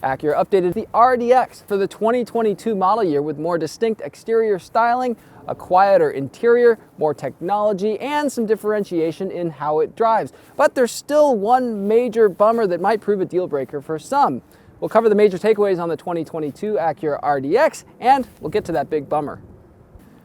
Acura updated the RDX for the 2022 model year with more distinct exterior styling, a quieter interior, more technology, and some differentiation in how it drives. But there's still one major bummer that might prove a deal breaker for some. We'll cover the major takeaways on the 2022 Acura RDX, and we'll get to that big bummer.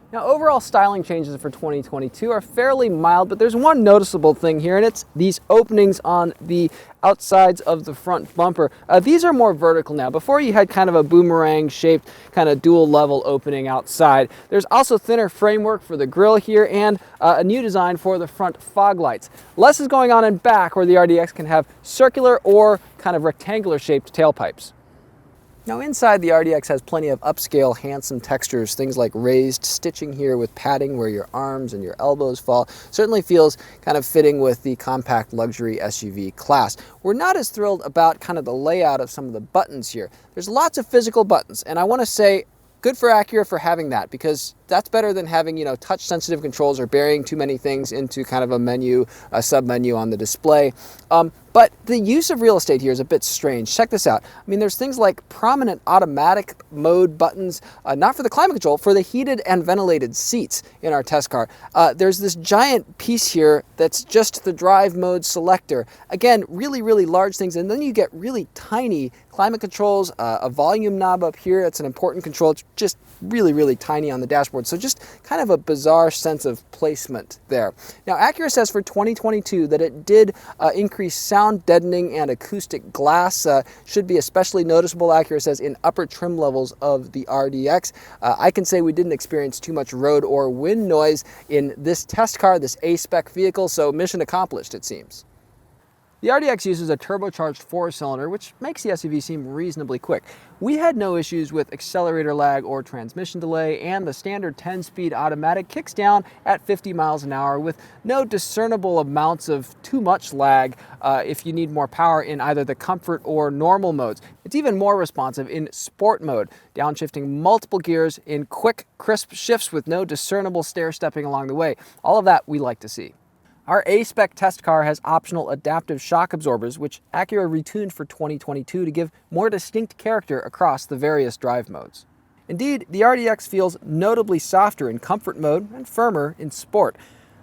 Now, overall styling changes for 2022 are fairly mild, but there's one noticeable thing here, and it's these openings on the outsides of the front bumper. These are more vertical now. Before, you had kind of a boomerang-shaped, kind of dual-level opening outside. There's also thinner framework for the grille here, and a new design for the front fog lights. Less is going on in back, where the RDX can have circular or kind of rectangular-shaped tailpipes. Now, inside, the RDX has plenty of upscale, handsome textures, things like raised stitching here with padding where your arms and your elbows fall. Certainly feels kind of fitting with the compact luxury SUV class. We're not as thrilled about kind of the layout of some of the buttons here. There's lots of physical buttons, and I want to say good for Acura for having that, because that's better than having, touch sensitive controls or burying too many things into kind of a menu, a sub-menu on the display. But the use of real estate here is a bit strange. Check this out. I mean, there's things like prominent automatic mode buttons, not for the climate control, for the heated and ventilated seats in our test car. There's this giant piece here that's just the drive mode selector. Again, really, really large things. And then you get really tiny climate controls, a volume knob up here. That's an important control. It's just really, really tiny on the dashboard. So just kind of a bizarre sense of placement there. Now, Acura says for 2022 that it did increase sound deadening and acoustic glass. Should be especially noticeable, Acura says, in upper trim levels of the RDX. I can say we didn't experience too much road or wind noise in this test car, this A-spec vehicle, so mission accomplished, it seems. The RDX uses a turbocharged 4-cylinder, which makes the SUV seem reasonably quick. We had no issues with accelerator lag or transmission delay, and the standard 10-speed automatic kicks down at 50 miles an hour with no discernible amounts of too much lag if you need more power in either the comfort or normal modes. It's even more responsive in sport mode, downshifting multiple gears in quick, crisp shifts with no discernible stair-stepping along the way. All of that we like to see. Our A-spec test car has optional adaptive shock absorbers, which Acura retuned for 2022 to give more distinct character across the various drive modes. Indeed, the RDX feels notably softer in comfort mode and firmer in sport.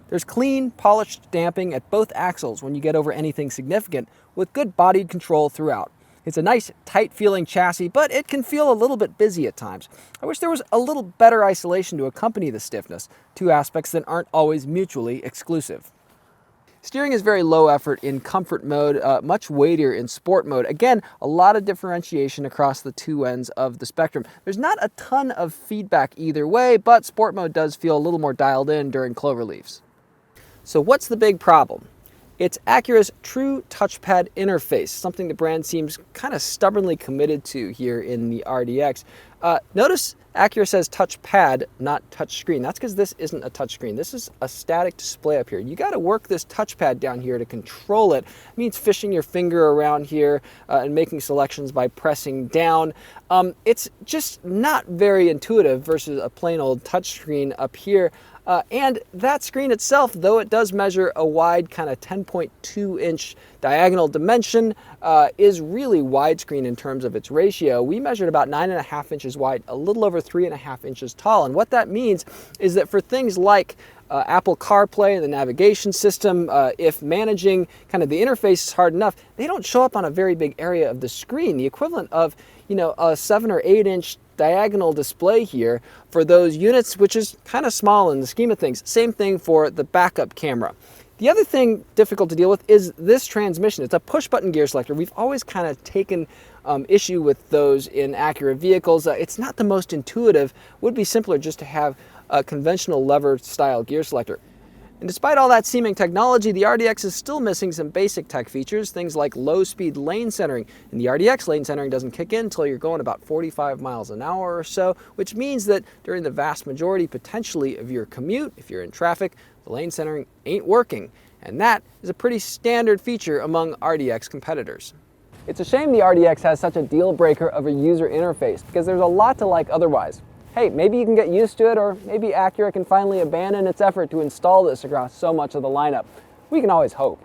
There's clean, polished damping at both axles when you get over anything significant, with good bodied control throughout. It's a nice, tight-feeling chassis, but it can feel a little bit busy at times. I wish there was a little better isolation to accompany the stiffness, two aspects that aren't always mutually exclusive. Steering is very low effort in comfort mode, much weightier in sport mode. Again, a lot of differentiation across the two ends of the spectrum. There's not a ton of feedback either way, but sport mode does feel a little more dialed in during cloverleafs. So what's the big problem? It's Acura's true touchpad interface, something the brand seems kind of stubbornly committed to here in the RDX. Notice Acura says touchpad, not touchscreen. That's because this isn't a touchscreen. This is a static display up here. You got to work this touchpad down here to control it. It means fishing your finger around here and making selections by pressing down. It's just not very intuitive versus a plain old touchscreen up here. And that screen itself, though it does measure a wide kind of 10.2-inch diagonal dimension, is really widescreen in terms of its ratio. We measured about 9.5 inches wide, a little over 3.5 inches tall. And what that means is that for things like Apple CarPlay and the navigation system, if managing kind of the interface is hard enough, they don't show up on a very big area of the screen. The equivalent of, a 7 or 8 inch diagonal display here for those units, which is kind of small in the scheme of things. Same thing for the backup camera. The other thing difficult to deal with is this transmission. It's a push-button gear selector. We've always kind of taken issue with those in Acura vehicles. It's not the most intuitive. Would be simpler just to have a conventional lever-style gear selector. And despite all that seeming technology, the RDX is still missing some basic tech features, things like low-speed lane centering. In the RDX, lane centering doesn't kick in until you're going about 45 miles an hour or so, which means that during the vast majority, potentially, of your commute, if you're in traffic, the lane centering ain't working. And that is a pretty standard feature among RDX competitors. It's a shame the RDX has such a deal breaker of a user interface, because there's a lot to like otherwise. Hey, maybe you can get used to it, or maybe Acura can finally abandon its effort to install this across so much of the lineup. We can always hope.